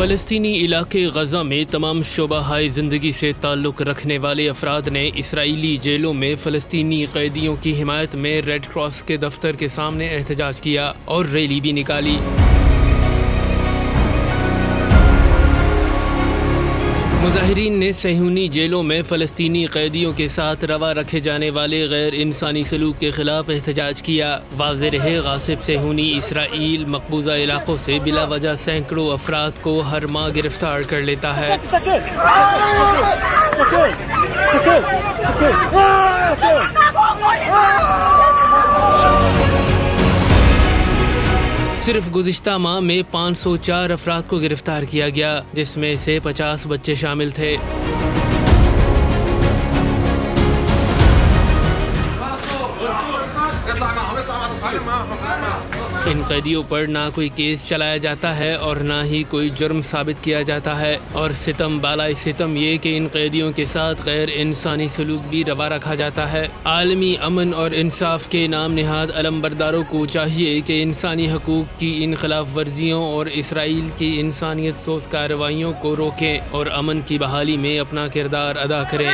फ़लस्तीनी इलाके गज़ा में तमाम शोबाहाए ज़िंदगी से ताल्लुक़ रखने वाले अफराद ने इसराइली जेलों में फ़लस्तीनी कैदियों की हिमायत में रेड क्रॉस के दफ्तर के सामने एहतजाज किया और रैली भी निकाली। मुजाहिरीन ने सहूनी जेलों में फ़लस्तीनी कैदियों के साथ रवा रखे जाने वाले गैर इंसानी सलूक के ख़िलाफ़ एहतजाज किया। वाज़ेह रहे गासिब सहूनी इसराइल मकबूजा इलाक़ों से बिला वजह सैकड़ों अफराद को हर माह गिरफ्तार कर लेता है। सिर्फ गुज़िश्ता माह में 504 अफराद को गिरफ्तार किया गया, जिसमें से 50 बच्चे शामिल थे। इन कैदियों पर ना कोई केस चलाया जाता है और ना ही कोई जुर्म साबित किया जाता है, और सितम बालाई सितम ये कि इन कैदियों के साथ गैर इंसानी सलूक भी रवा रखा जाता है। आलमी अमन और इंसाफ के नाम निहाद अलमबरदारों को चाहिए कि इंसानी हकूक़ की इन खिलाफ वर्जियों और इसराइल की इंसानियत सोच कार्रवाइयों को रोकें और अमन की बहाली में अपना किरदार अदा करें।